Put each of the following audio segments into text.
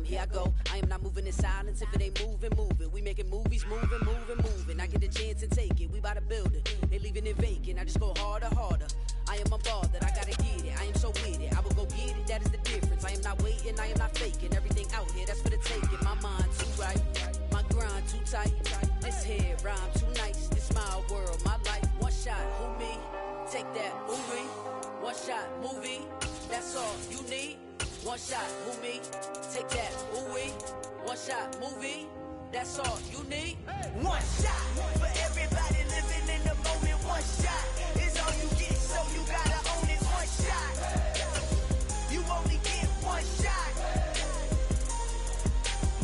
here I go. I am not moving in silence. If it ain't moving, moving. We making movies, moving, moving, moving. I get a chance and take it. We bout to build it. They leaving it vacant. I just go harder, harder. I am unbothered. I gotta get it. I am so with it. I will go get it. That is the difference. I am not waiting. I am not faking. Everything out here, that's for the taking. My mind too right. My grind too tight. This head rhyme too nice. This my world, my life. One shot, who me? Take that, movie. One shot, movie. That's all you need. One shot, who me? Take that, ooh-wee. One shot, movie. That's all you need. One shot for everybody living in the moment. One shot is all you get, so you gotta own it. One shot. You only get one shot.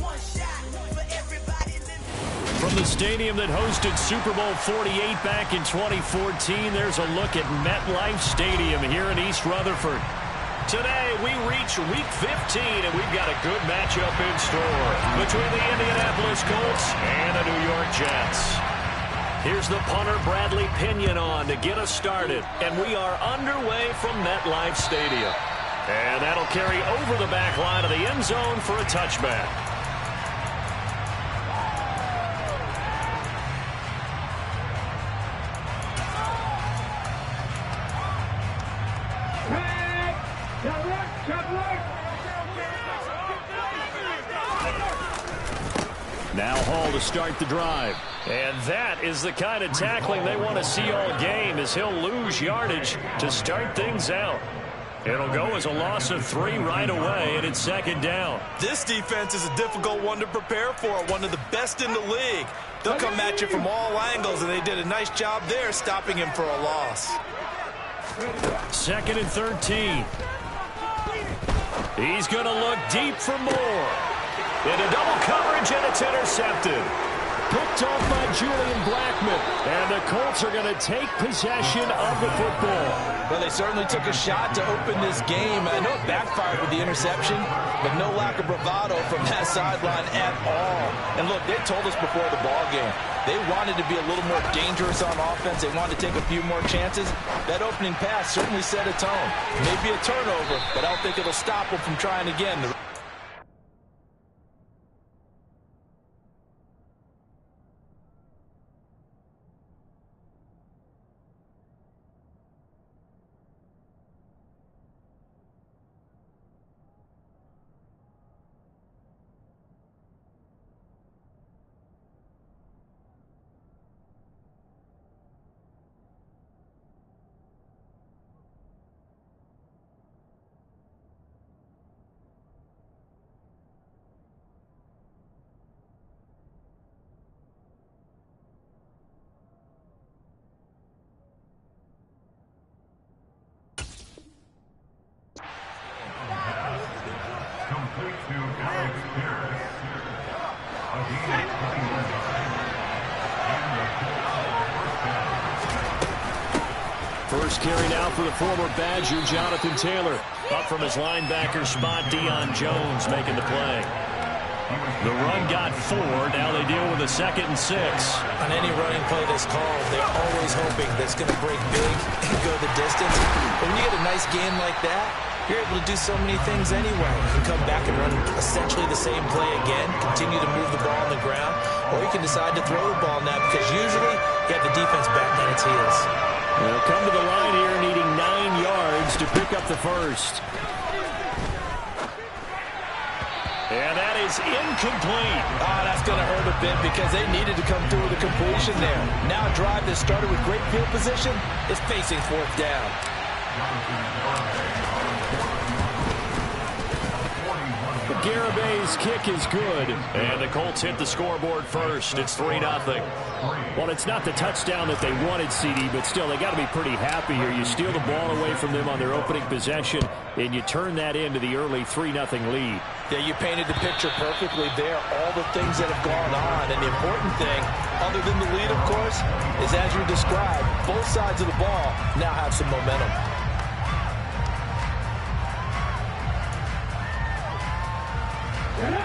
One shot for everybody living. From the stadium that hosted Super Bowl 48 back in 2014, there's a look at MetLife Stadium here in East Rutherford. Today, we reach Week 15, and we've got a good matchup in store between the Indianapolis Colts and the New York Jets. Here's the punter, Bradley Pinion, on to get us started, and we are underway from MetLife Stadium. And that'll carry over the back line of the end zone for a touchback. Now Hall to start the drive. And that is the kind of tackling they want to see all game, as he'll lose yardage to start things out. It'll go as a loss of 3 right away, and it's second down. This defense is a difficult one to prepare for, one of the best in the league. They'll come at you from all angles, and they did a nice job there stopping him for a loss. Second and 13. He's going to look deep for more. Into double coverage, and it's intercepted. Picked off by Julian Blackmon. And the Colts are going to take possession of the football. Well, they certainly took a shot to open this game. I know it backfired with the interception, but no lack of bravado from that sideline at all. And look, they told us before the ball game, they wanted to be a little more dangerous on offense. They wanted to take a few more chances. That opening pass certainly set a tone. Maybe a turnover, but I don't think it'll stop them from trying again. First carry now for the former Badger, Jonathan Taylor. Up from his linebacker spot, Deion Jones making the play. The run got 4. Now they deal with a 2nd and 6. On any running play that's called, they're always hoping that's going to break big and go the distance. But when you get a nice game like that, you're able to do so many things anyway. You can come back and run essentially the same play again, continue to move the ball on the ground, or you can decide to throw the ball now because usually you have the defense back on its heels. They'll come to the line here needing 9 yards to pick up the first. And that is incomplete. Oh, that's going to hurt a bit because they needed to come through with a completion there. Now a drive that started with great field position is facing 4th down. Garabay's kick is good, and the Colts hit the scoreboard first. It's 3-0. Well, it's not the touchdown that they wanted, CD, but still, they got to be pretty happy here. You steal the ball away from them on their opening possession, and you turn that into the early 3-0 lead. Yeah, you painted the picture perfectly there, all the things that have gone on, and the important thing, other than the lead, of course, is as you described, both sides of the ball now have some momentum.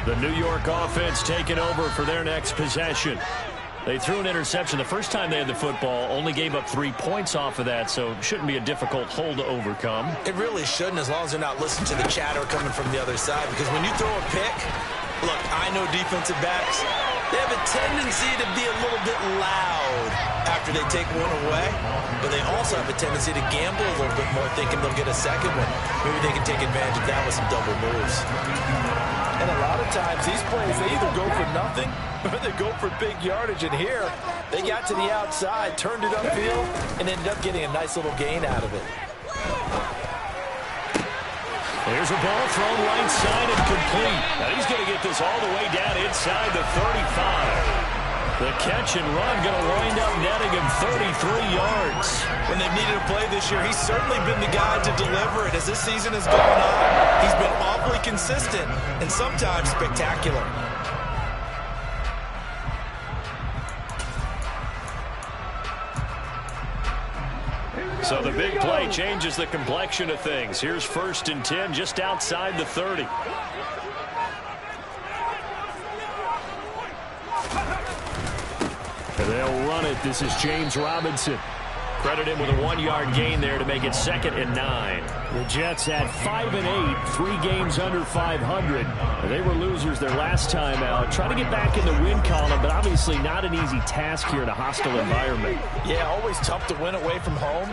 The New York offense taking over for their next possession. They threw an interception the first time they had the football, only gave up 3 points off of that, so it shouldn't be a difficult hole to overcome. It really shouldn't, as long as they're not listening to the chatter coming from the other side, because when you throw a pick, I know defensive backs, they have a tendency to be a little bit loud after they take one away, but they also have a tendency to gamble a little bit more, thinking they'll get a second one. Maybe they can take advantage of that with some double moves. And a lot of times, these plays, they either go for nothing or they go for big yardage. And here, they got to the outside, turned it upfield, and ended up getting a nice little gain out of it. There's a ball thrown right side and complete. Now he's going to get this all the way down inside the 35. The catch and run going to wind up netting him 33 yards. When they've needed a play this year, he's certainly been the guy to deliver it. As this season has gone on, he's been awfully consistent and sometimes spectacular. So the big play changes the complexion of things. Here's 1st and 10 just outside the 30. They'll run it. This is James Robinson. Credit him with a 1-yard gain there to make it 2nd and 9. The Jets at 5-8, 3 games under 500. They were losers their last time out. Trying to get back in the win column, but obviously not an easy task here in a hostile environment. Yeah, always tough to win away from home.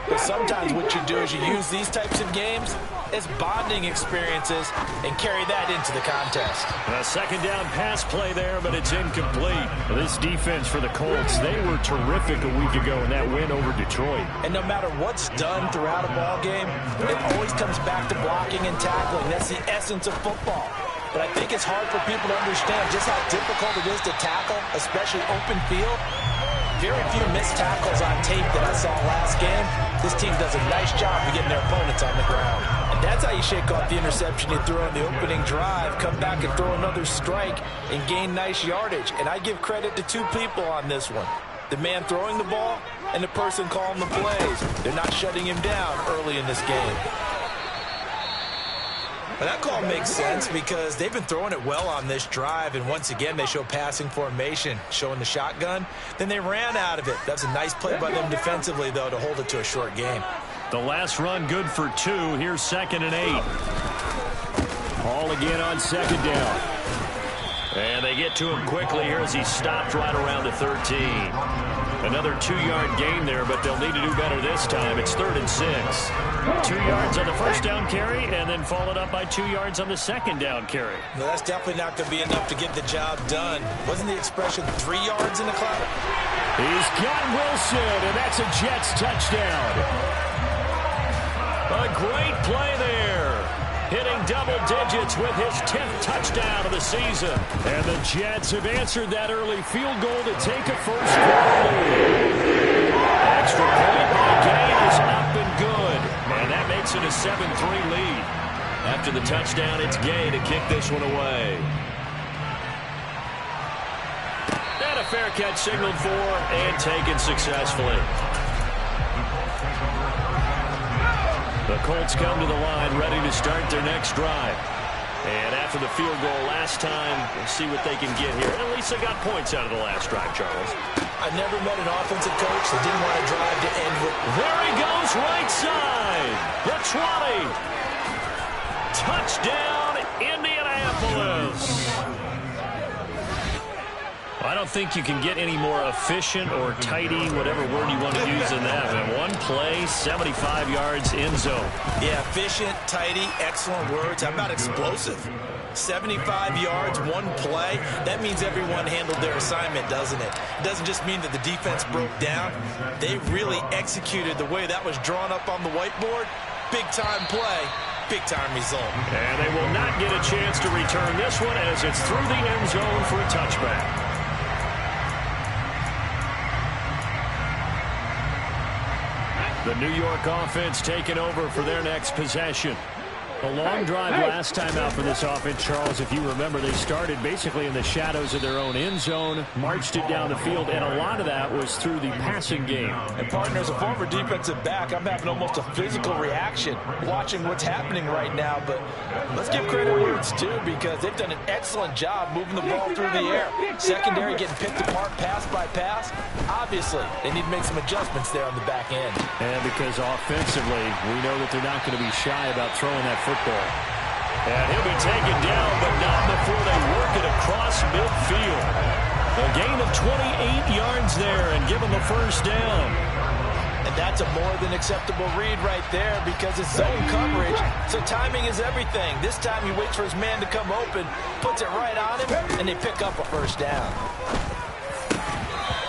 But sometimes what you do is you use these types of games as bonding experiences and carry that into the contest. A 2nd down pass play there, but it's incomplete. This defense for the Colts, they were terrific a week ago in that win over Detroit. And no matter what's done throughout a ball game, it always comes back to blocking and tackling. That's the essence of football. But I think it's hard for people to understand just how difficult it is to tackle, especially open field. Very few missed tackles on tape that I saw last game. This team does a nice job of getting their opponents on the ground. And that's how you shake off the interception you threw on the opening drive, come back and throw another strike and gain nice yardage. And I give credit to 2 people on this one. The man throwing the ball and the person calling the plays. They're not shutting him down early in this game. But that call makes sense because they've been throwing it well on this drive, and once again they show passing formation, showing the shotgun. Then they ran out of it. That's a nice play by them defensively, though, to hold it to a short game. The last run good for 2. Here's 2nd and 8. Hall again on 2nd down. And they get to him quickly here as he stopped right around the 13. Another 2-yard gain there, but they'll need to do better this time. It's 3rd and 6. 2 yards on the 1st down carry, and then followed up by 2 yards on the 2nd down carry. No, that's definitely not going to be enough to get the job done. Wasn't the expression 3 yards in the cloud? He's got Wilson, and that's a Jets touchdown. A great play there. Hitting double digits with his 10th touchdown of the season. And the Jets have answered that early field goal to take a first quarter lead. Extra point by Gay is up and good. And that makes it a 7-3 lead. After the touchdown, it's Gay to kick this one away. And a fair catch signaled for and taken successfully. The Colts come to the line ready to start their next drive. And after the field goal last time, we'll see what they can get here. At least they got points out of the last drive, Charles. I've never met an offensive coach that didn't want to drive to end with. There he goes, right side. The 20. Touchdown, Indianapolis. I don't think you can get any more efficient or tidy, whatever word you want to use in that. And 1 play, 75 yards, end zone. Yeah, efficient, tidy, excellent words. How about explosive? 75 yards, 1 play. That means everyone handled their assignment, doesn't it? It doesn't just mean that the defense broke down. They really executed the way that was drawn up on the whiteboard. Big-time play, big-time result. And they will not get a chance to return this one as it's through the end zone for a touchback. The New York offense taking over for their next possession. A long drive last time out for this offense, Charles. If you remember, they started basically in the shadows of their own end zone, marched it down the field, and a lot of that was through the passing game. And, partner, as a former defensive back, I'm having almost a physical reaction watching what's happening right now. But let's give credit where it's due because they've done an excellent job moving the ball through the air. Secondary getting picked apart pass by pass. Obviously, they need to make some adjustments there on the back end. And because offensively, we know that they're not going to be shy about throwing that football. And he'll be taken down, but not before they work it across A gain of 28 yards there and give him a first down. And that's a more than acceptable read right there because it's zone coverage, so timing is everything. This time he waits for his man to come open, puts it right on him, and they pick up a first down.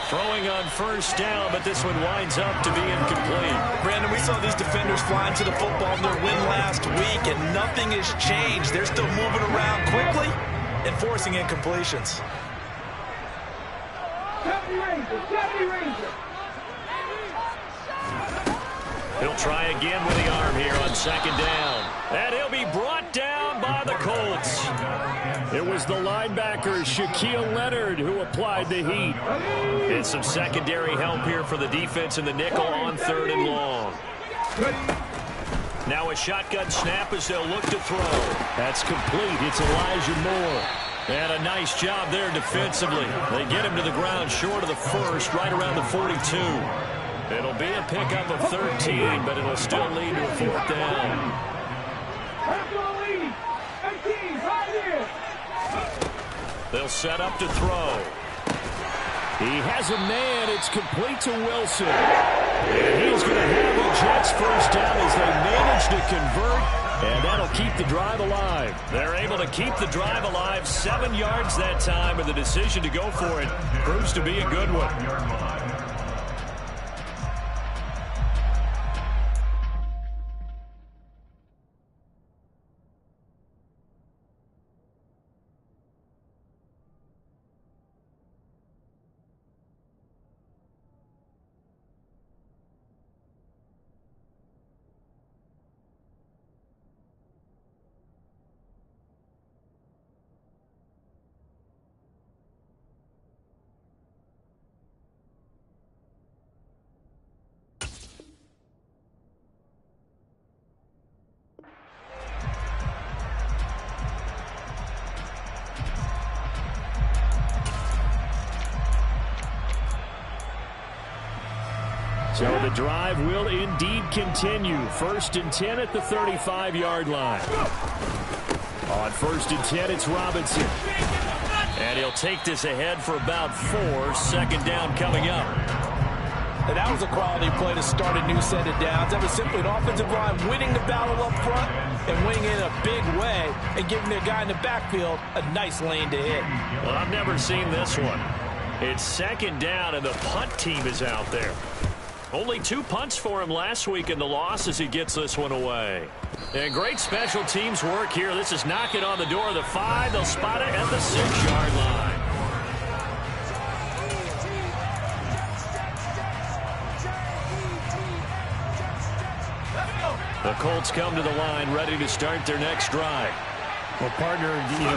Throwing on first down, but this one winds up to be incomplete. Brandon, we saw these defenders flying to the football in their win last week, and nothing has changed. They're still moving around quickly and forcing incompletions. He'll try again with the arm here on second down. And he'll be brought down by the Colts. It was the linebacker, Shaquille Leonard, who applied the heat. And some secondary help here for the defense in the nickel on 3rd and long. Now a shotgun snap as they'll look to throw. That's complete. It's Elijah Moore. And a nice job there defensively. They get him to the ground short of the first, right around the 42. It'll be a pickup of 13, but it'll still lead to a 4th down. They'll set up to throw. He has a man. It's complete to Wilson. And he's going to have the Jets first down as they manage to convert, and that'll keep the drive alive. They're able to keep the drive alive 7 yards that time, and the decision to go for it proves to be a good one. So the drive will indeed continue. 1st and 10 at the 35-yard line. On 1st and 10, it's Robinson. And he'll take this ahead for about 4. 2nd down coming up. And that was a quality play to start a new set of downs. That was simply an offensive line winning the battle up front and winning it in a big way and giving their guy in the backfield a nice lane to hit. Well, I've never seen this one. It's 2nd down, and the punt team is out there. Only 2 punts for him last week in the loss as he gets this one away. And great special teams work here. This is knocking on the door of the 5. They'll spot it at the 6-yard line. The Colts come to the line ready to start their next drive. Well, partner,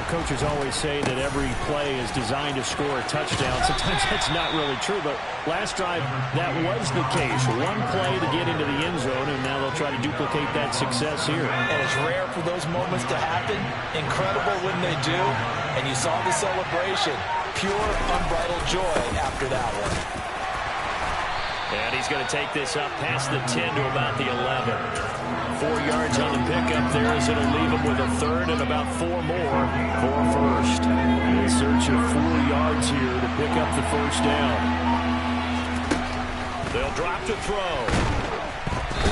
coaches always say that every play is designed to score a touchdown. Sometimes that's not really true, but last drive, that was the case. One play to get into the end zone, and now they'll try to duplicate that success here. And it's rare for those moments to happen. Incredible when they do. And you saw the celebration. Pure, unbridled joy after that one. And he's going to take this up past the 10 to about the 11. 4 yards on the pickup there as it'll leave him with a 3rd and about 4 more for a first. In search of 4 yards here to pick up the first down. They'll drop to throw.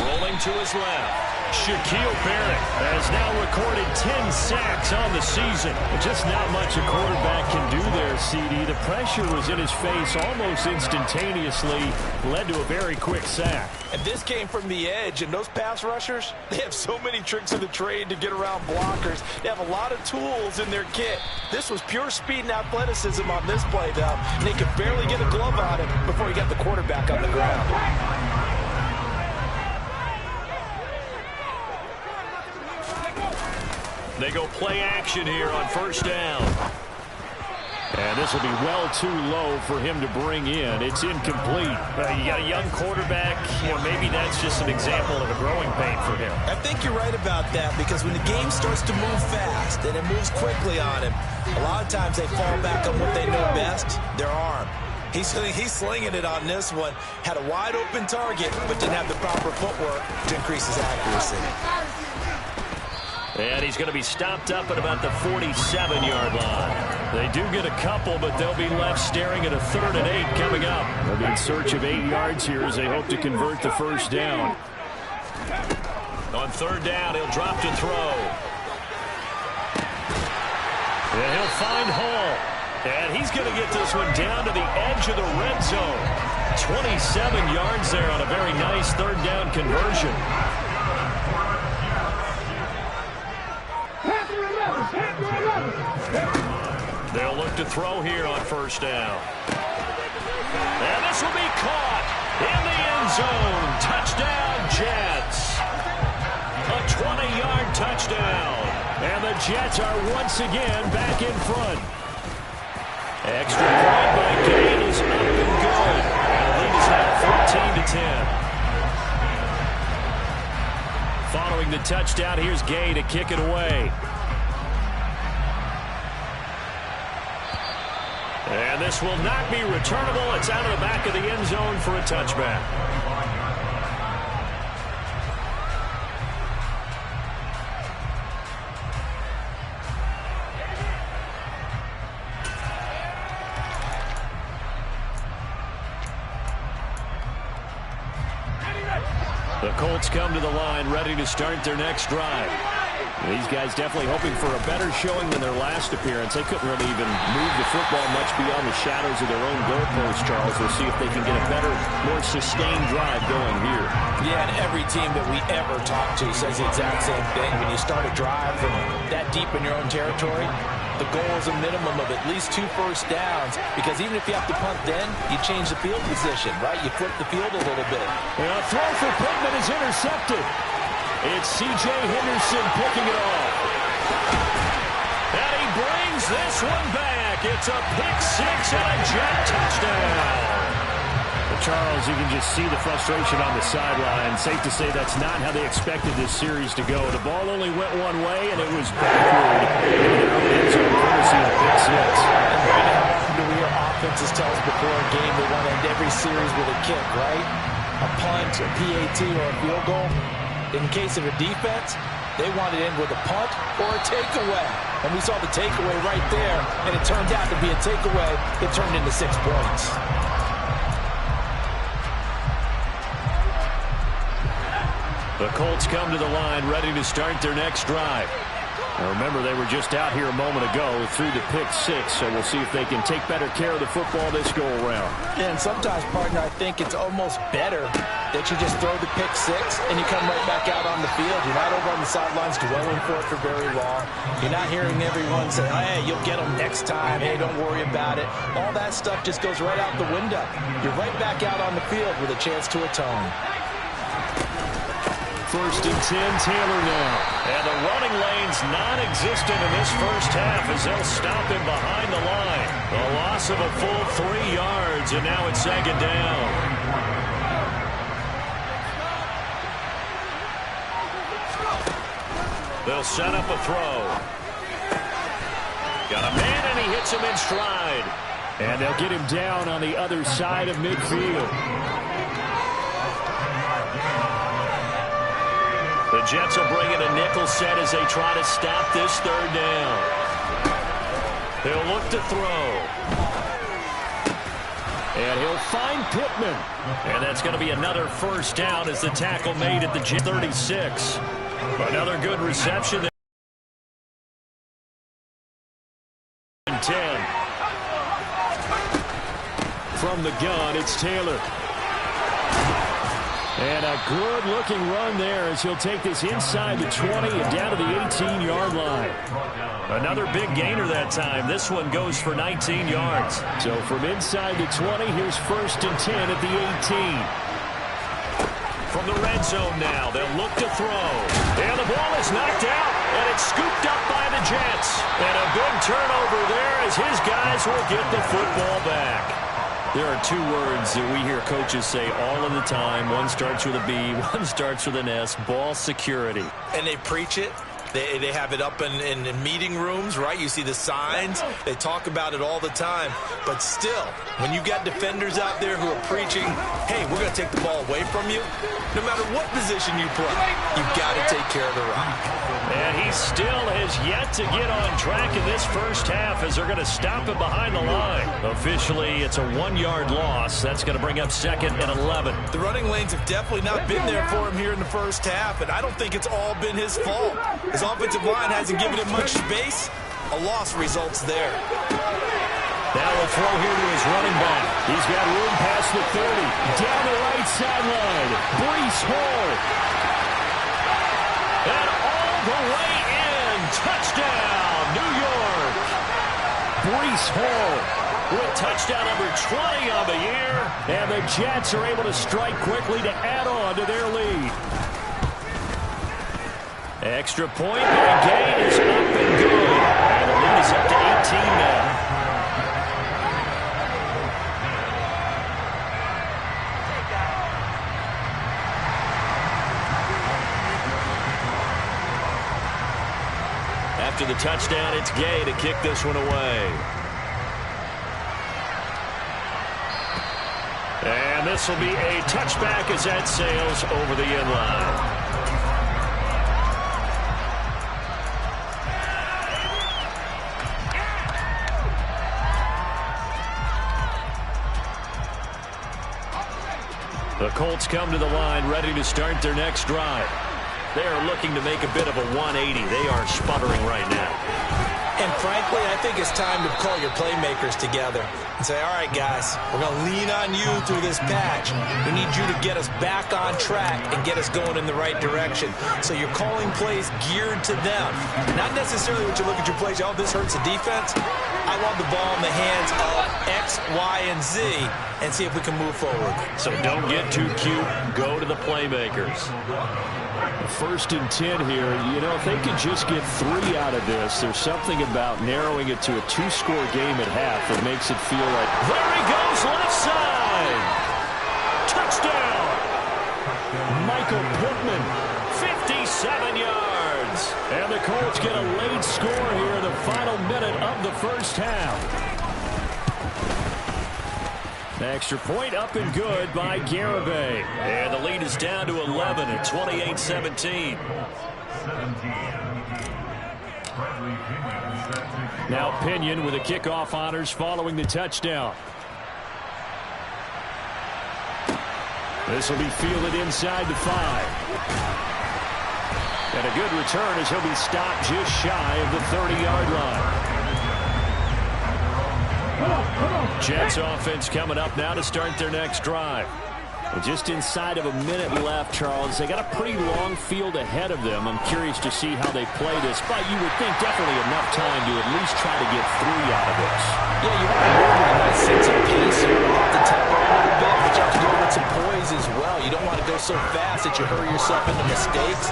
Rolling to his left. Shaquille Barrett has now recorded 10 sacks on the season. Just not much a quarterback can do there, CD. The pressure was in his face almost instantaneously, led to a very quick sack. And this came from the edge, and those pass rushers, they have so many tricks of the trade to get around blockers. They have a lot of tools in their kit. This was pure speed and athleticism on this play, though. And they could barely get a glove on him before he got the quarterback on the ground. They go play action here on first down. And this will be well too low for him to bring in. It's incomplete. You got a young quarterback. Maybe that's just an example of a growing pain for him. I think you're right about that, because when the game starts to move fast and it moves quickly on him, a lot of times they fall back on what they know best, their arm. He's slinging it on this one. Had a wide open target, but didn't have the proper footwork to increase his accuracy. And he's going to be stopped up at about the 47-yard line. They do get a couple, but they'll be left staring at a 3rd and 8 coming up. They'll be in search of 8 yards here as they hope to convert the first down. On 3rd down, he'll drop to throw. And he'll find Hall. And he's going to get this one down to the edge of the red zone. 27 yards there on a very nice 3rd down conversion. They'll look to throw here on 1st down. And this will be caught in the end zone. Touchdown, Jets. A 20-yard touchdown. And the Jets are once again back in front. Extra point by Gain is up and good. And the lead is now 14-10. Following the touchdown, here's Gay to kick it away. And this will not be returnable. It's out of the back of the end zone for a touchback. The Colts come to the line ready to start their next drive. These guys definitely hoping for a better showing than their last appearance. They couldn't really even move the football much beyond the shadows of their own goalposts, Charles. We'll see if they can get a better, more sustained drive going here. Yeah, and every team that we ever talk to says the exact same thing. When you start a drive from that deep in your own territory, the goal is a minimum of at least 2 first downs, because even if you have to punt then, you change the field position, right? You flip the field a little bit. And a throw for Pittman is intercepted. It's C.J. Henderson picking it off. And he brings this one back. It's a pick 6 and a Jet touchdown. Charles, you can just see the frustration on the sideline. Safe to say that's not how they expected this series to go. The ball only went one way, and it was backward. It's a courtesy of pick 6. How often do we hear offenses tell us before a game they want to end every series with a kick, right? A punt, a PAT, or a field goal. In case of a defense, they want it in with a punt or a takeaway. And we saw the takeaway right there, and it turned out to be a takeaway that turned into 6 points. The Colts come to the line ready to start their next drive. Now remember, they were just out here a moment ago through the pick 6, so we'll see if they can take better care of the football this go-around. Yeah, and sometimes, partner, I think it's almost better that you just throw the pick 6 and you come right back out on the field. You're not over on the sidelines dwelling for it for very long. You're not hearing everyone say, hey, you'll get them next time. Hey, don't worry about it. All that stuff just goes right out the window. You're right back out on the field with a chance to atone. 1st and 10, Taylor now. And the running lane's non-existent in this first half as they'll stop him behind the line. A loss of a full 3 yards, and now it's 2nd down. They'll set up a throw. Got a man, and he hits him in stride. And they'll get him down on the other side of midfield. The Jets will bring in a nickel set as they try to stop this 3rd down. They'll look to throw. And he'll find Pittman. And that's going to be another first down as the tackle made at the Jet 36. Another good reception. 10. From the gun, it's Taylor. And a good-looking run there as he'll take this inside the 20 and down to the 18-yard line. Another big gainer that time. This one goes for 19 yards. So from inside the 20, here's 1st and 10 at the 18. From the red zone now, they'll look to throw. And the ball is knocked out, and it's scooped up by the Jets. And a big turnover there as his guys will get the football back. There are 2 words that we hear coaches say all of the time. One starts with a B, one starts with an S, ball security. And they preach it. They have it up in meeting rooms, right? You see the signs. They talk about it all the time. But still, when you got defenders out there who are preaching, hey, we're going to take the ball away from you, no matter what position you play, you've got to take care of the rock. And he still has yet to get on track in this first half as they're going to stop him behind the line. Officially, it's a 1-yard loss. That's going to bring up 2nd and 11. The running lanes have definitely not been there for him here in the first half, and I don't think it's all been his fault. His offensive line hasn't given him much space. A loss results there. Now a throw here to his running back. He's got room past the 30. Down the right sideline. Breece Hall. And all the way in. Touchdown, New York. Breece Hall with touchdown number 20 on the year. And the Jets are able to strike quickly to add on to their lead. Extra point by Gay is up and good. And the lead is up to 18 now. After the touchdown, it's Gay to kick this one away. And this will be a touchback as that sails over the end line. The Colts come to the line ready to start their next drive. They are looking to make a bit of a 180. They are sputtering right now. And frankly, I think it's time to call your playmakers together and say, all right, guys, we're going to lean on you through this patch. We need you to get us back on track and get us going in the right direction. So you're calling plays geared to them. Not necessarily when you look at your plays, oh, this hurts the defense. I want the ball in the hands of X, Y, and Z and see if we can move forward. So don't get too cute. Go to the playmakers. 1st and 10 here. You know, if they could just get 3 out of this, there's something about narrowing it to a 2-score game at half that makes it feel like... There he goes, left side! Touchdown! Michael Pittman, 57 yards! and the Colts get a late score here in the final minute of the first half. Extra point up and good by Garibay. And the lead is down to 11 at 28-17. Now Pinion with the kickoff honors following the touchdown. This will be fielded inside the 5. And a good return as he'll be stopped just shy of the 30-yard line. Jets offense coming up now to start their next drive. Well, just inside of a minute left, Charles. They got a pretty long field ahead of them. I'm curious to see how they play this, but you would think definitely enough time to at least try to get 3 out of this. Yeah, you want to move with a nice sense of pace here and off the tempo a little bit, but you have to do it with some poise as well. You don't want to go so fast that you hurry yourself into mistakes.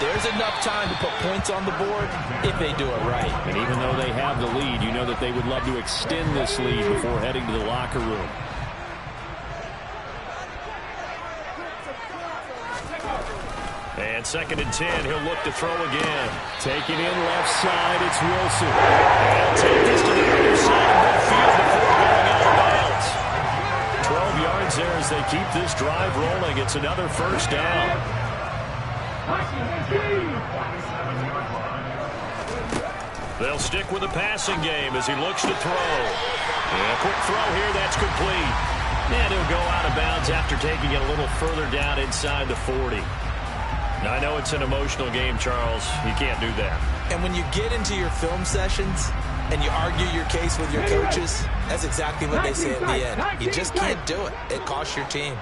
There's enough time to put points on the board if they do it right. And even though they have the lead, you know that they would love to extend this lead before heading to the locker room. And 2nd and 10, he'll look to throw again. Taking in left side, it's Wilson. And take this to the other side of midfield before going out of bounds. 12 yards there as they keep this drive rolling. It's another first down. They'll stick with the passing game as he looks to throw. And a quick throw here, that's complete. And he'll go out of bounds after taking it a little further down inside the 40. Now, I know it's an emotional game, Charles. You can't do that. And when you get into your film sessions and you argue your case with your coaches, that's exactly what they say at the end. You just can't do it. It costs your team.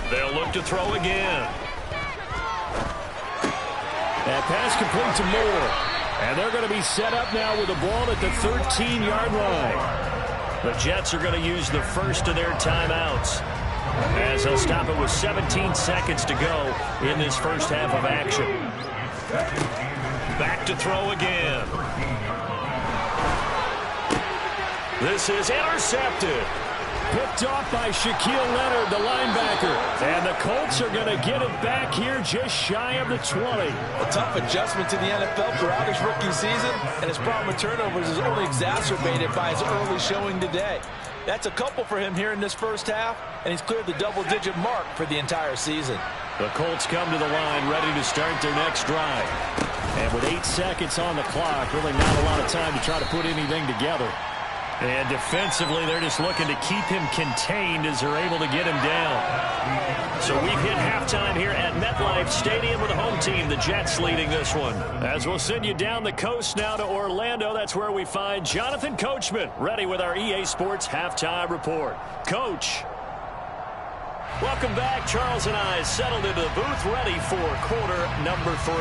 They'll look to throw again. That pass complete to Moore. And they're going to be set up now with the ball at the 13-yard line. The Jets are going to use the first of their timeouts as they'll stop it with 17 seconds to go in this first half of action. Back to throw again. This is intercepted. Picked off by Shaquille Leonard, the linebacker. And the Colts are going to get it back here just shy of the 20. A tough adjustment to the NFL throughout his rookie season, and his problem with turnovers is only exacerbated by his early showing today. That's a couple for him here in this first half, and he's cleared the double-digit mark for the entire season. The Colts come to the line ready to start their next drive. And with 8 seconds on the clock, really not a lot of time to try to put anything together. And defensively, they're just looking to keep him contained as they're able to get him down. So we've hit halftime here at MetLife Stadium with the home team, the Jets, leading this one. As we'll send you down the coast now to Orlando, that's where we find Jonathan Coachman, ready with our EA Sports halftime report. Coach. Welcome back. Charles and I settled into the booth, ready for quarter number 3.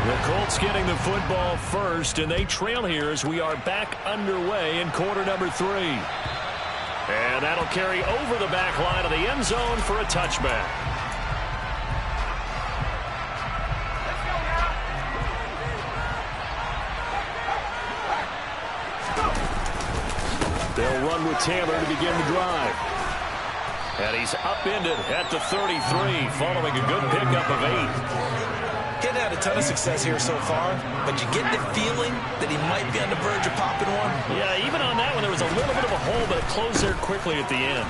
The Colts getting the football first, and they trail here as we are back underway in quarter number 3. And that'll carry over the back line of the end zone for a touchback. They'll run with Taylor to begin the drive. And he's upended at the 33, following a good pickup of 8. Getting had a ton of success here so far, but you get the feeling that he might be on the verge of popping one. Yeah, even on that one, there was a little bit of a hole, but it closed there quickly at the end.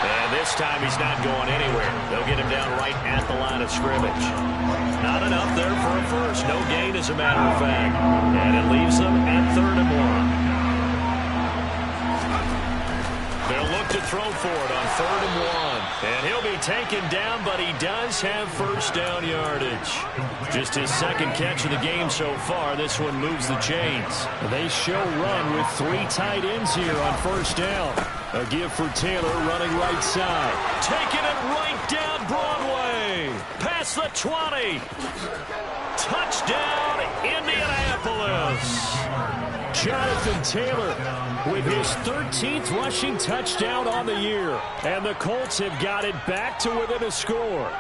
And this time he's not going anywhere. They'll get him down right at the line of scrimmage. Not enough there for a first. No gain, as a matter of fact. And it leaves them at 3rd and 1. They'll look to throw for it on 3rd and 1. And he'll be taken down, but he does have first down yardage. Just his second catch of the game so far. This one moves the chains. They show run with 3 tight ends here on first down. A give for Taylor running right side. Taking it right down Broadway. Past the 20. Touchdown, Indianapolis. Jonathan Taylor with his 13th rushing touchdown on the year. And the Colts have got it back to within a score.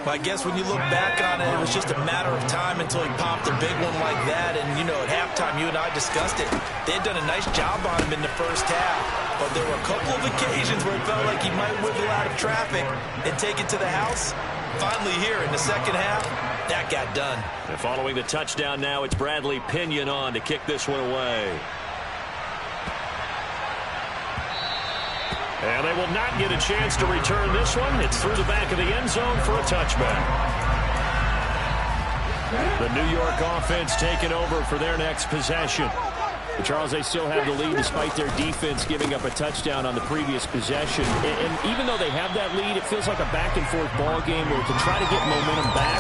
Well, I guess when you look back on it, it was just a matter of time until he popped a big one like that. And, you know, at halftime, you and I discussed it. They had done a nice job on him in the first half. But there were a couple of occasions where it felt like he might wiggle out of traffic and take it to the house. Finally here in the second half, that got done. And following the touchdown now, it's Bradley Pinion on to kick this one away. And they will not get a chance to return this one. It's through the back of the end zone for a touchback. The New York offense taking over for their next possession. But Charles, they still have the lead despite their defense giving up a touchdown on the previous possession. And even though they have that lead, it feels like a back-and-forth ball game where to try to get momentum back,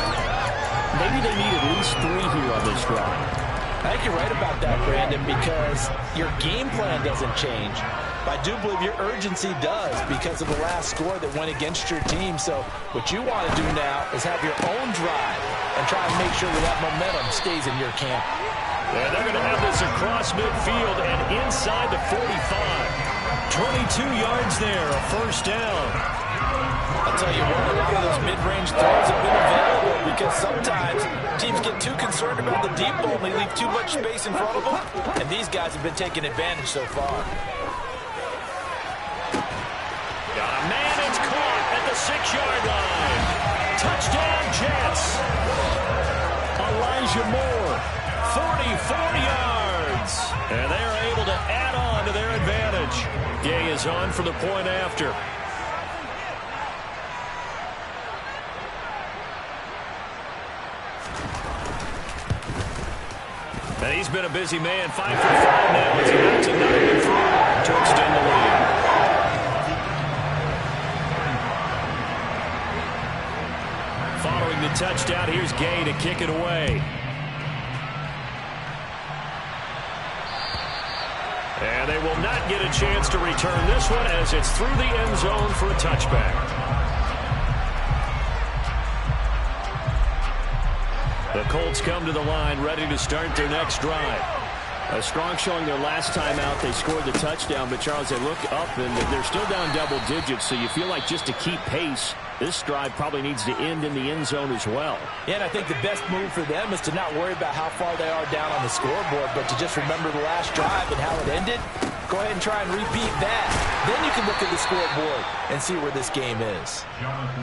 maybe they need at least 3 here on this drive. I think you're right about that, Brandon, because your game plan doesn't change. But I do believe your urgency does because of the last score that went against your team. So what you want to do now is have your own drive and try and make sure that that momentum stays in your camp. And they're going to have this across midfield and inside the 45. 22 yards there, a first down. I'll tell you what, a lot of those mid-range throws have been available because sometimes teams get too concerned about the deep ball and they leave too much space in front of them. And these guys have been taking advantage so far. Got a man, it's caught at the 6-yard line. Touchdown, Jets. Elijah Moore, 44 yards. And they are able to add on to their advantage. Gay is on for the point after. And he's been a busy man. 5 for 5 now. It's about to 9 to extend the lead. Following the touchdown, here's Gay to kick it away. And they will not get a chance to return this one as it's through the end zone for a touchback. The Colts come to the line ready to start their next drive. A strong showing their last time out. They scored the touchdown, but Charles, they look up and they're still down double digits, so you feel like just to keep pace, this drive probably needs to end in the end zone as well. Yeah, and I think the best move for them is to not worry about how far they are down on the scoreboard, but to just remember the last drive and how it ended. Go ahead and try and repeat that. Then you can look at the scoreboard and see where this game is.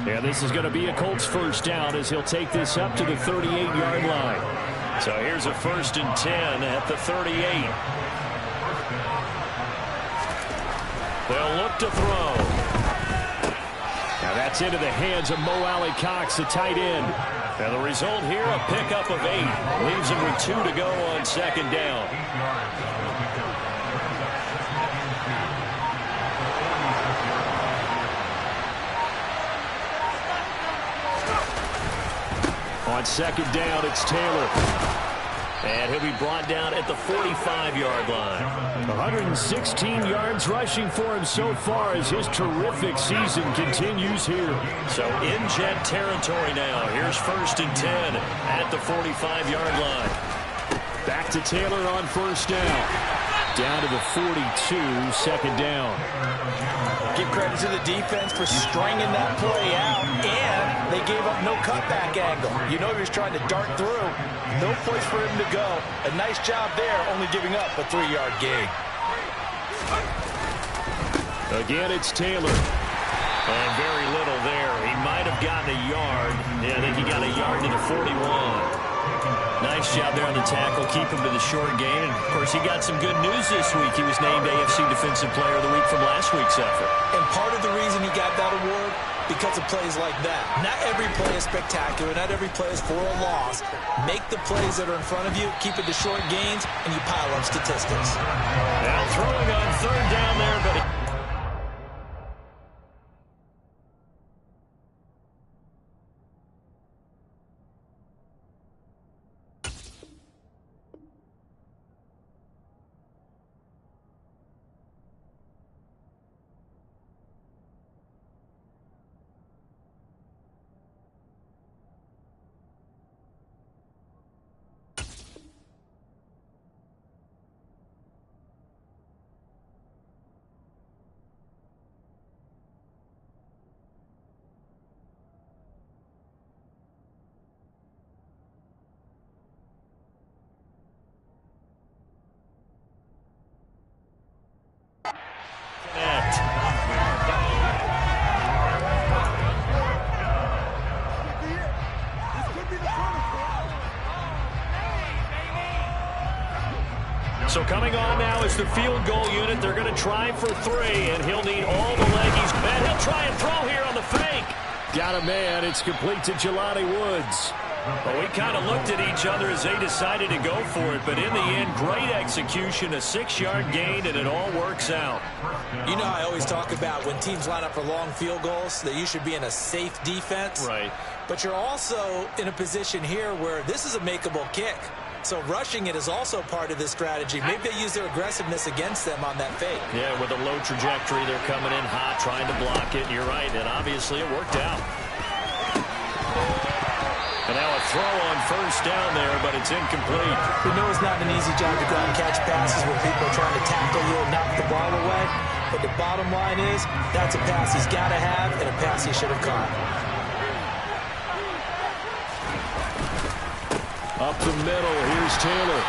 Yeah, this is going to be a Colts first down as he'll take this up to the 38-yard line. So here's a 1st and 10 at the 38. They'll look to throw. Now that's into the hands of Mo Alley-Cox, the tight end. Now the result here, a pickup of 8. Leaves him with 2 to go on 2nd down. On 2nd down, it's Taylor. And he'll be brought down at the 45-yard line. 116 yards rushing for him so far as his terrific season continues here. So in Jet territory now. Here's 1st and 10 at the 45-yard line. Back to Taylor on 1st down. Down to the 42, 2nd down. Give credit to the defense for stringing that play out, and they gave up no cutback angle. You know he was trying to dart through. No place for him to go. A nice job there, only giving up a 3-yard gain. Again, it's Taylor. And very little there. He might have gotten a yard. Yeah, I think he got a yard to the 41. Nice job there on the tackle. Keep him to the short gain. And, of course, he got some good news this week. He was named AFC Defensive Player of the Week from last week's effort. And part of the reason he got that award, because of plays like that. Not every play is spectacular. Not every play is for a loss. Make the plays that are in front of you, keep it to short gains, and you pile up statistics. Now throwing on 3rd down there, but so coming on now is the field goal unit. They're going to try for 3, and he'll need all the leggies. And he'll try and throw here on the fake. Got a man. It's complete to Jelani Woods. Well, we kind of looked at each other as they decided to go for it, but in the end, great execution, a 6-yard gain, and it all works out. You know, I always talk about when teams line up for long field goals that you should be in a safe defense. Right. But you're also in a position here where this is a makeable kick. So rushing it is also part of this strategy. Maybe they use their aggressiveness against them on that fake. Yeah, with a low trajectory, they're coming in hot, trying to block it. You're right, and obviously it worked out. And now a throw on 1st down there, but it's incomplete. We know it's not an easy job to go and catch passes where people are trying to tackle you and knock the ball away. But the bottom line is, that's a pass he's got to have and a pass he should have caught. Up the middle, here's Taylor.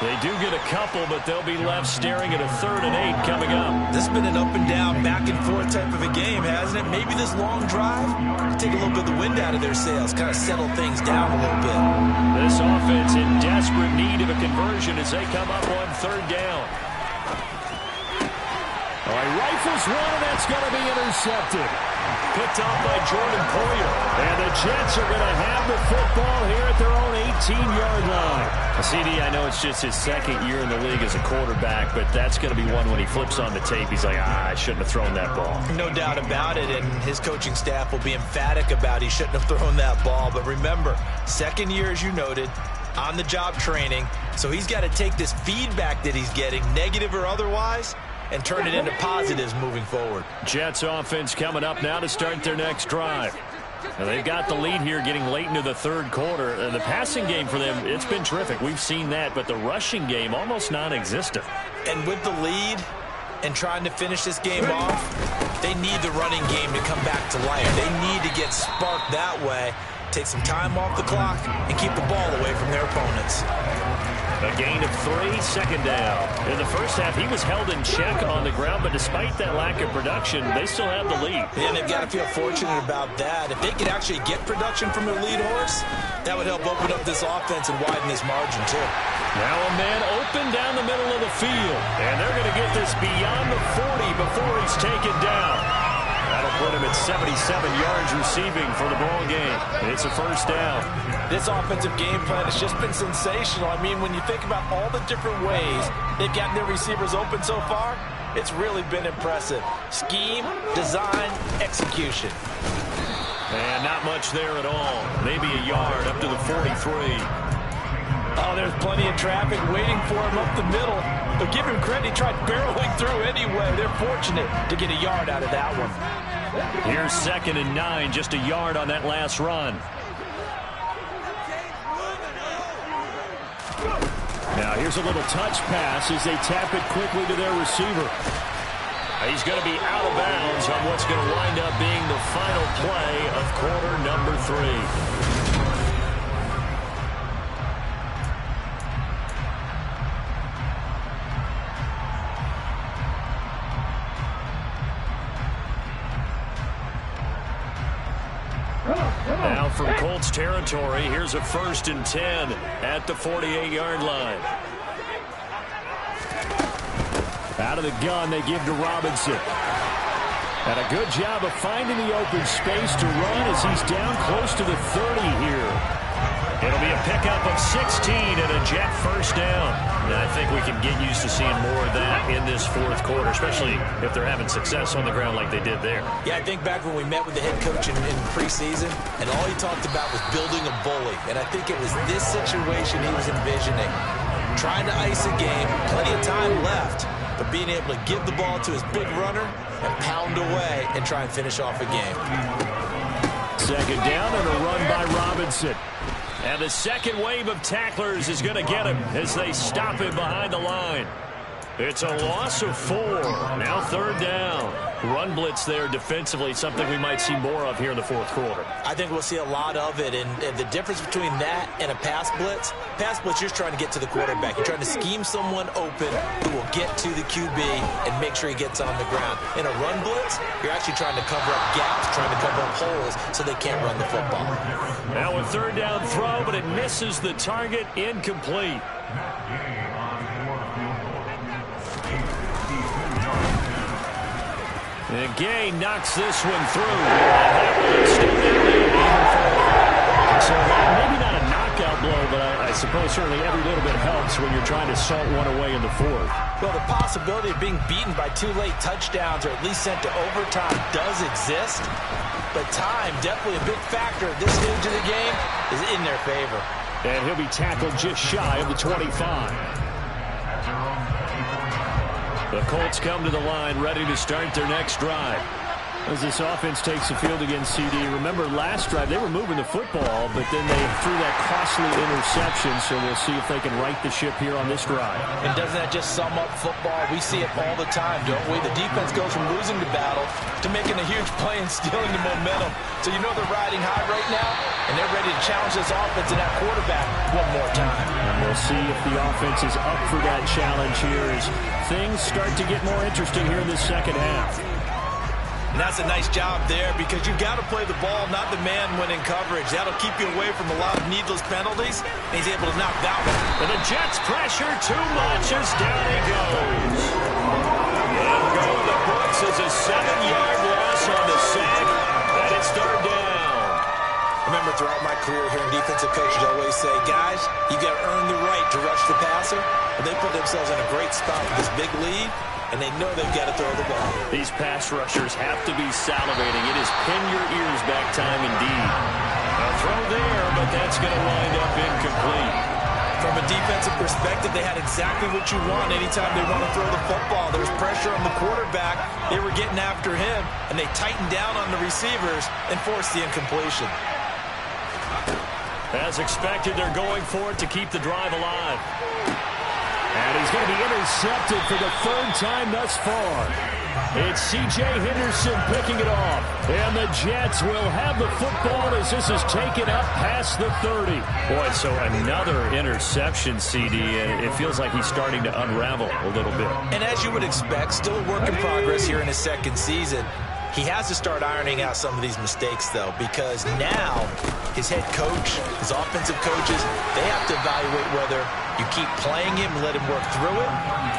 They do get a couple, but they'll be left staring at a 3rd and 8 coming up. This has been an up and down, back and forth type of a game, hasn't it? Maybe this long drive will take a little bit of the wind out of their sails, kind of settle things down a little bit. This offense in desperate need of a conversion as they come up on 3rd down. All right, rifles one, and that's going to be intercepted. Picked off by Jordan Poyer. And the Jets are going to have the football here at their own 18-yard line. CD, I know it's just his 2nd year in the league as a quarterback, but that's going to be one when he flips on the tape. He's like, I shouldn't have thrown that ball. No doubt about it, and his coaching staff will be emphatic about he shouldn't have thrown that ball. But remember, 2nd year, as you noted, on-the-job training, so he's got to take this feedback that he's getting, negative or otherwise, and turn it into positives moving forward. Jets offense coming up now to start their next drive. Now they've got the lead here getting late into the 3rd quarter. The passing game for them, it's been terrific. We've seen that, but the rushing game almost non-existent. And with the lead and trying to finish this game off, they need the running game to come back to life. They need to get sparked that way, take some time off the clock, and keep the ball away from their opponents. A gain of 3, second down. In the first half, he was held in check on the ground, but despite that lack of production, they still have the lead. And they've got to feel fortunate about that. If they could actually get production from their lead horse, that would help open up this offense and widen this margin, too. Now a man open down the middle of the field, and they're going to get this beyond the 40 before he's taken down. That'll put him at 77 yards receiving for the ball game. It's a first down. This offensive game plan has just been sensational. I mean, when you think about all the different ways they've gotten their receivers open so far, it's really been impressive. Scheme, design, execution. And not much there at all. Maybe a yard up to the 43. Oh, there's plenty of traffic waiting for him up the middle. But give him credit, he tried barreling through anyway. They're fortunate to get a yard out of that one. Here's 2nd and 9, just a yard on that last run. Now here's a little touch pass as they tap it quickly to their receiver. He's going to be out of bounds on what's going to wind up being the final play of quarter number 3. Now from Colts territory, here's a 1st and 10 at the 48-yard line. Out of the gun, they give to Robinson. And a good job of finding the open space to run as he's down close to the 30 here. It'll be a pickup of 16 and a Jet first down. And I think we can get used to seeing more of that in this 4th quarter, especially if they're having success on the ground like they did there. Yeah, I think back when we met with the head coach in preseason, and all he talked about was building a bully. And I think it was this situation he was envisioning. Trying to ice a game, plenty of time left, but being able to give the ball to his big runner and pound away and try and finish off a game. 2nd down and a run by Robinson. And the second wave of tacklers is going to get him as they stop him behind the line. It's a loss of 4. Now 3rd down. Run blitz there defensively, something we might see more of here in the 4th quarter. I think we'll see a lot of it, and the difference between that and a pass blitz, you're just trying to get to the quarterback. You're trying to scheme someone open who will get to the QB and make sure he gets on the ground. In a run blitz, you're actually trying to cover up gaps, trying to cover up holes so they can't run the football. Now a 3rd down throw, but it misses the target, incomplete. And Gay knocks this one through. So maybe not a knockout blow, but I suppose certainly every little bit helps when you're trying to salt one away in the 4th. Well, the possibility of being beaten by 2 late touchdowns or at least sent to overtime does exist. But time, definitely a big factor at this stage of the game, is in their favor. And he'll be tackled just shy of the 25. The Colts come to the line ready to start their next drive. As this offense takes the field against CD, remember last drive they were moving the football, but then they threw that costly interception, so we'll see if they can right the ship here on this drive. And doesn't that just sum up football? We see it all the time, don't we? The defense goes from losing the battle to making a huge play and stealing the momentum. So you know they're riding high right now, and they're ready to challenge this offense and that quarterback one more time. And we'll see if the offense is up for that challenge here as things start to get more interesting here in the 2nd half. And that's a nice job there because you've got to play the ball, not the man when in coverage. That'll keep you away from a lot of needless penalties. And he's able to knock that one. And the Jets pressure too much as down he goes. And go to the books as a 7-yard loss on the sack. And it's 3rd down. Remember, throughout my career here in defensive coaches always say, guys, you got to earn the right to rush the passer. And they put themselves in a great spot with this big lead. And they know they've got to throw the ball. These pass rushers have to be salivating. It is pin your ears back time indeed. A throw there, but that's going to wind up incomplete. From a defensive perspective, they had exactly what you want anytime they want to throw the football. There was pressure on the quarterback. They were getting after him, and they tightened down on the receivers and forced the incompletion. As expected, they're going for it to keep the drive alive. And he's going to be intercepted for the third time thus far. It's C.J. Henderson picking it off. And the Jets will have the football as this is taken up past the 30. Boy, so another interception, CD. It feels like he's starting to unravel a little bit. And as you would expect, still a work in progress here in his second season. He has to start ironing out some of these mistakes, though, because now his head coach, his offensive coaches, they have to evaluate whether you keep playing him, let him work through it,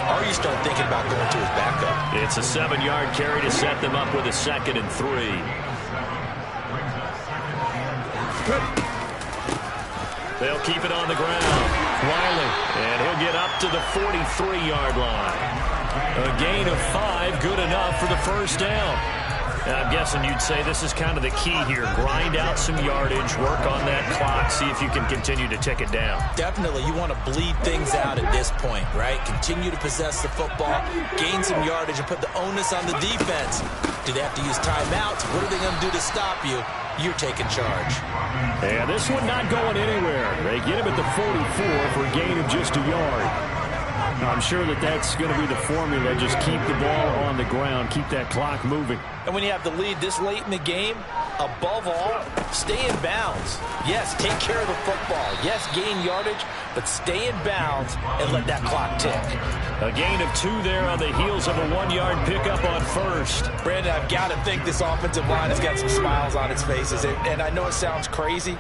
or you start thinking about going to his backup. It's a 7-yard carry to set them up with a 2nd and 3. They'll keep it on the ground. Wiley, and he'll get up to the 43-yard line. A gain of 5, good enough for the first down. I'm guessing you'd say this is kind of the key here. Grind out some yardage, work on that clock, see if you can continue to tick it down. Definitely. You want to bleed things out at this point, right? Continue to possess the football, gain some yardage, and put the onus on the defense. Do they have to use timeouts? What are they going to do to stop you? You're taking charge. And this one not going anywhere. They get him at the 44 for a gain of just a yard. I'm sure that's going to be the formula. Just keep the ball on the ground. Keep that clock moving. And when you have the lead this late in the game, above all, stay in bounds. Yes, take care of the football. Yes, gain yardage, but stay in bounds and let that clock tick. A gain of 2 there on the heels of a 1-yard pickup on first. Brandon, I've got to think this offensive line has got some smiles on its faces. And I know it sounds crazy,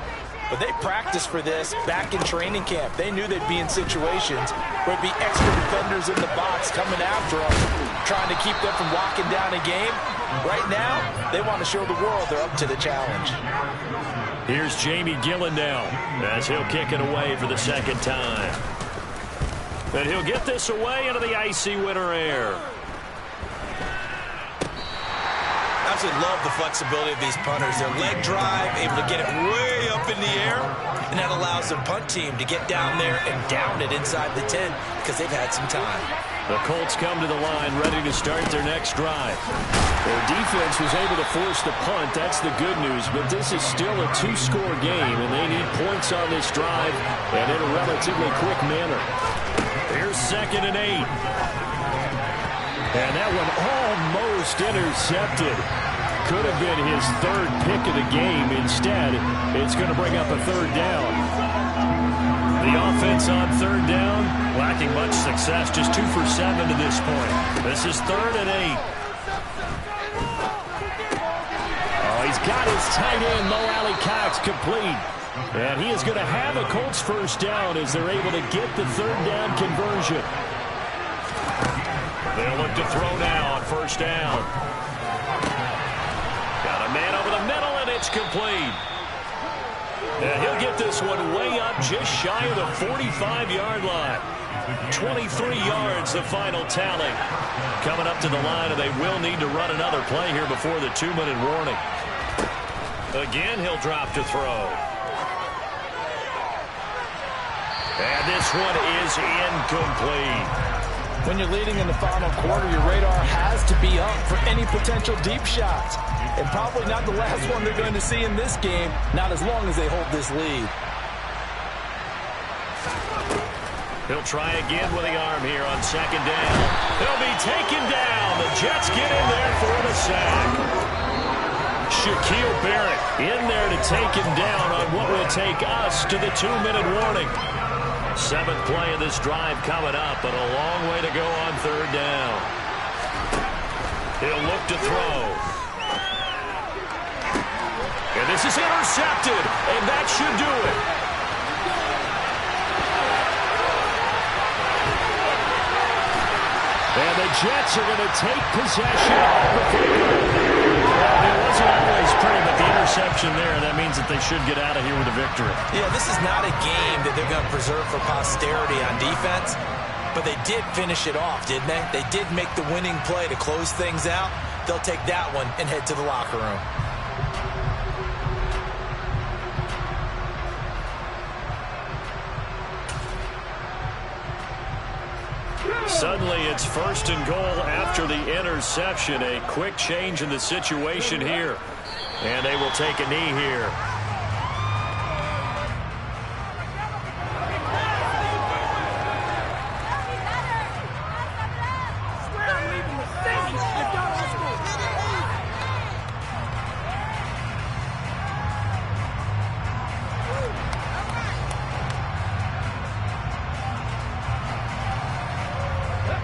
but they practiced for this back in training camp. They knew they'd be in situations where it'd be extra defenders in the box coming after them, trying to keep them from locking down a game. Right now, they want to show the world they're up to the challenge. Here's Jamie Gillen now as he'll kick it away for the 2nd time. And he'll get this away into the icy winter air. Absolutely love the flexibility of these punters. Their leg drive, able to get it way up in the air, and that allows their punt team to get down there and down it inside the 10 because they've had some time. The Colts come to the line ready to start their next drive. Their defense was able to force the punt. That's the good news, but this is still a 2-score game, and they need points on this drive and in a relatively quick manner. Here's 2nd and 8. And that one almost intercepted. Could have been his 3rd pick of the game. Instead, it's going to bring up a 3rd down. The offense on 3rd down, lacking much success, just 2 for 7 to this point. This is 3rd and 8. Oh, he's got his tight end, Mo Alley Cox, complete. And he is going to have a Colts first down as they're able to get the 3rd down conversion. They'll look to throw now on 1st down. Got a man over the middle, and it's complete. And he'll get this one way up just shy of the 45-yard line. 23 yards, the final tally. Coming up to the line, and they will need to run another play here before the 2-minute warning. Again, he'll drop to throw. And this one is incomplete. When you're leading in the final quarter, your radar has to be up for any potential deep shots. And probably not the last one they're going to see in this game, not as long as they hold this lead. He'll try again with the arm here on 2nd down. He'll be taken down. The Jets get in there for the sack. Shaquille Barrett in there to take him down on what will take us to the 2-minute warning. 7th play of this drive coming up, but a long way to go on 3rd down. He'll look to throw. And this is intercepted, and that should do it. And the Jets are going to take possession of the football. It wasn't always pretty, but the interception there, that means that they should get out of here with a victory. Yeah, this is not a game that they're going to preserve for posterity on defense, but they did finish it off, didn't they? They did make the winning play to close things out. They'll take that one and head to the locker room. Suddenly, it's 1st and goal after the interception. A quick change in the situation here. And they will take a knee here.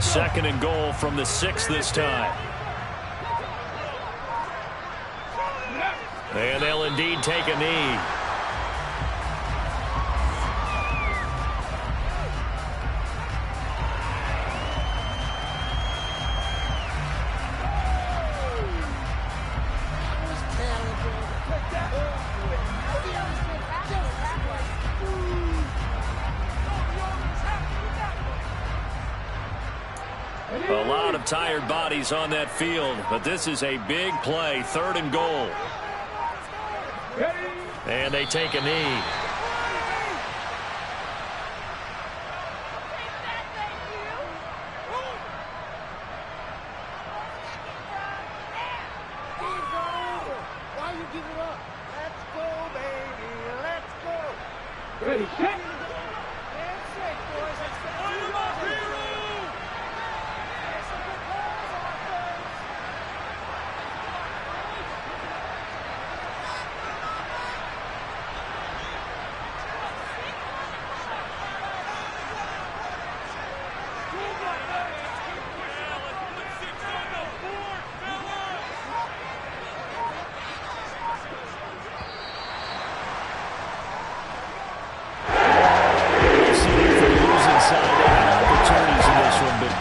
2nd and goal from the 6 this time. And they'll indeed take a knee. A lot of tired bodies on that field, but this is a big play, 3rd and goal. And they take a knee. Why you give it up? Let's go, baby. Let's go. Ready, set. Handshake, boys. Let's go.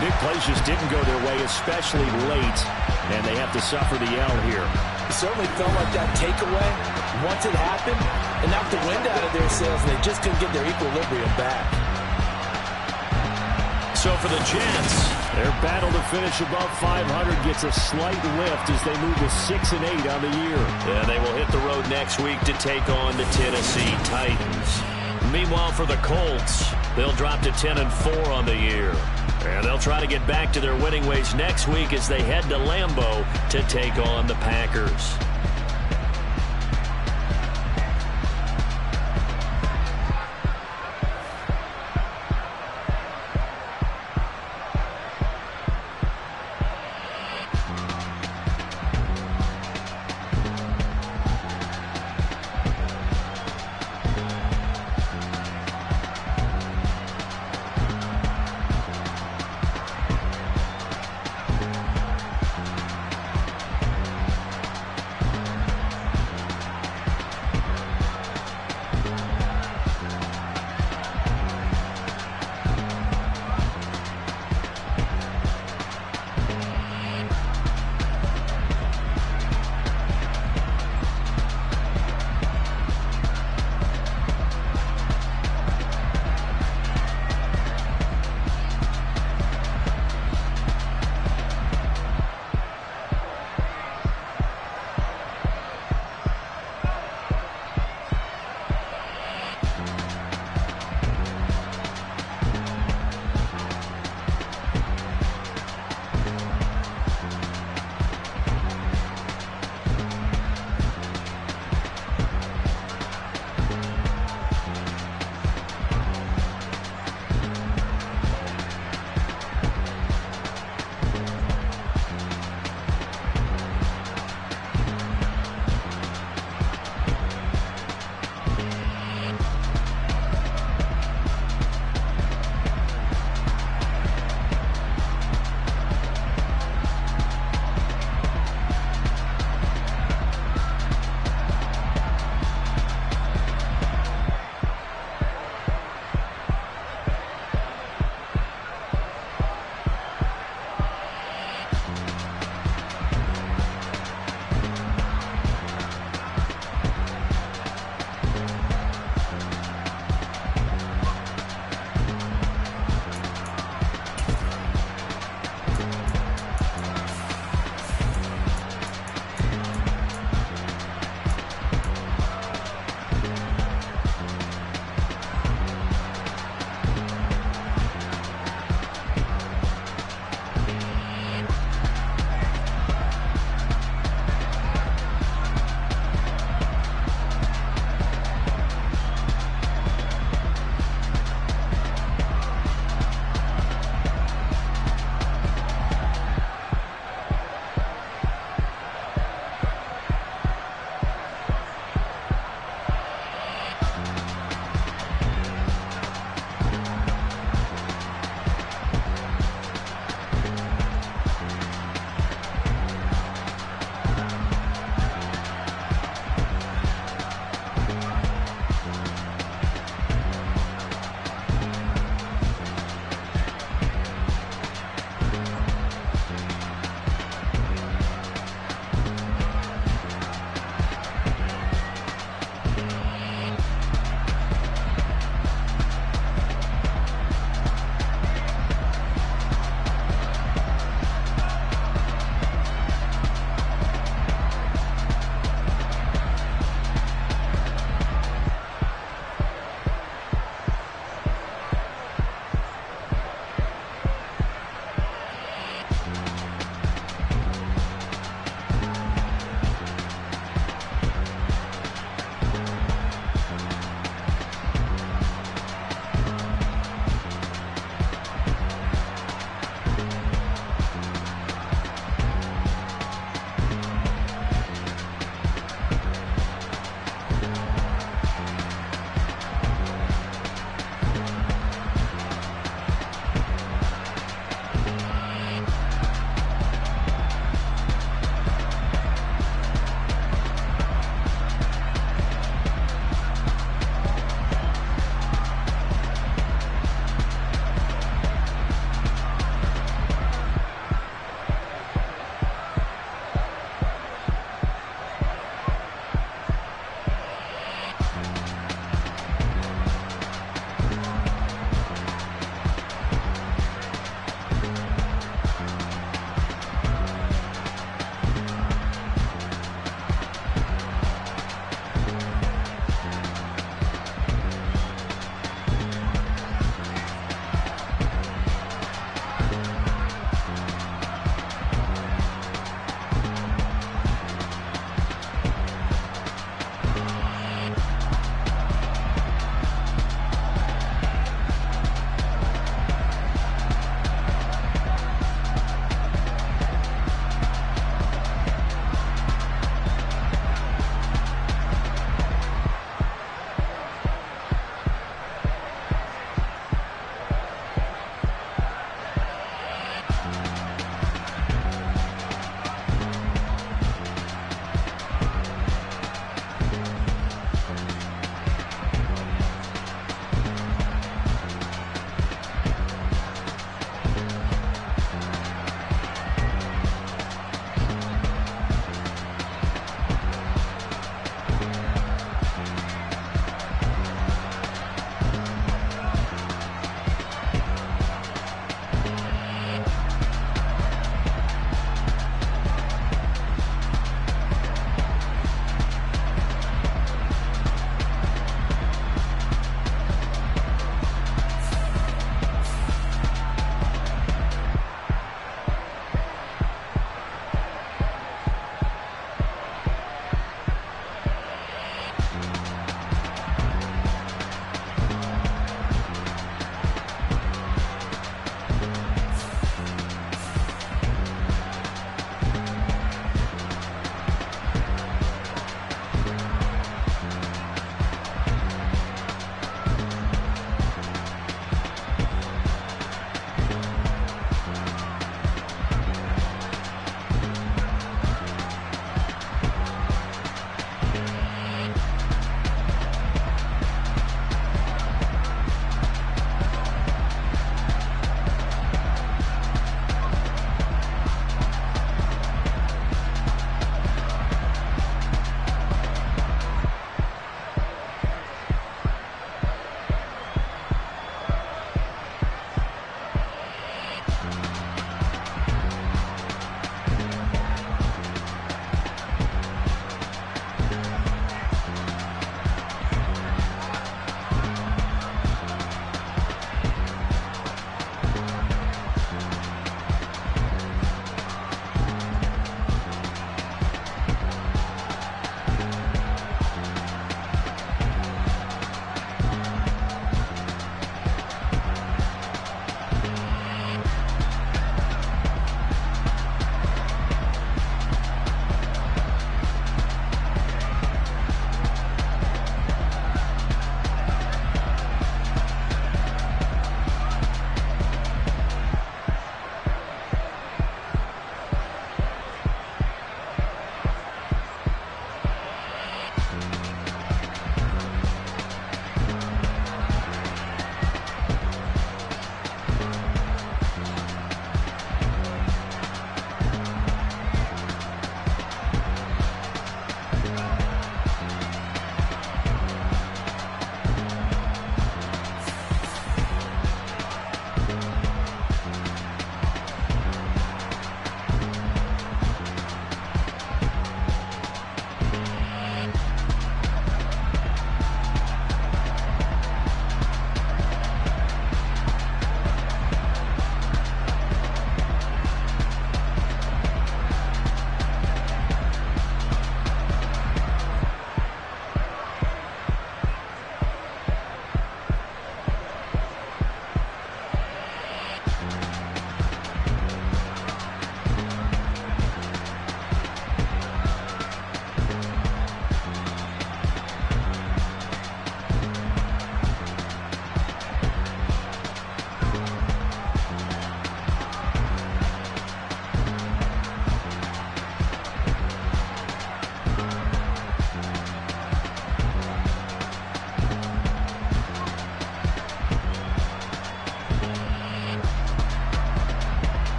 Big plays just didn't go their way, especially late, and they have to suffer the L here. It certainly felt like that takeaway, once it happened, it knocked the wind out of their sails, and they just couldn't get their equilibrium back. So for the Jets, their battle to finish above 500 gets a slight lift as they move to 6-8 on the year. And they will hit the road next week to take on the Tennessee Titans. Meanwhile, for the Colts, they'll drop to 10-4 on the year. And they'll try to get back to their winning ways next week as they head to Lambeau to take on the Packers.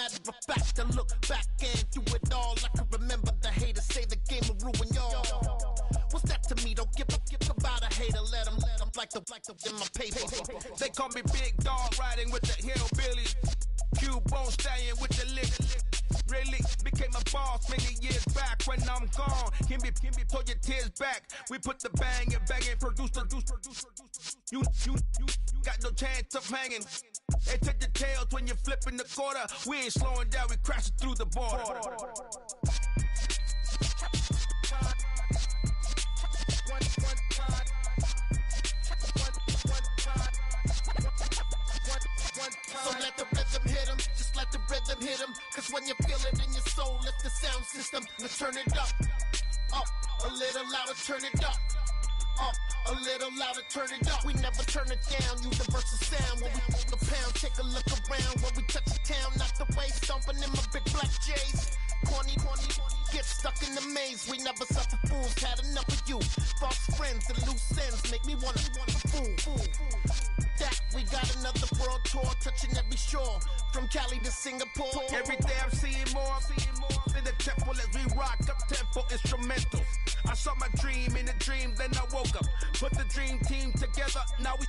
matter of fact, I look back and through it all, I can remember the haters say the game will ruin y'all. What's that to me? Don't give about a hater. Let them like the in my paper. They call me Big Dog, riding with the hillbillies. Cubone stallion with the lick. Really became a boss many years back. When I'm gone, can be pull your tears back. We put the bang and produce. You got no chance of hanging. They take the tails when you're flipping the quarter. We ain't slowing down, we crashing through the border. So let the rhythm hit 'em, just let the rhythm hit 'em. Cause when you feel it in your soul, lift the sound system. Let's turn it up, a little louder, turn it up. A little louder, turn it up. We never turn it down, universal sound. When we move the pound, take a look around. When we touch the town, not the way, stomping in my big black J's. Corny, get stuck in the maze. We never suffer fools, had enough of you. False friends and loose ends make me wanna fool. That we got another world tour, touching every shore, from Cali to Singapore. Every day I'm seeing more in the temple as we rock up tempo instrumentals. I saw my dream in a dream, then I woke up. Put the dream team together, now we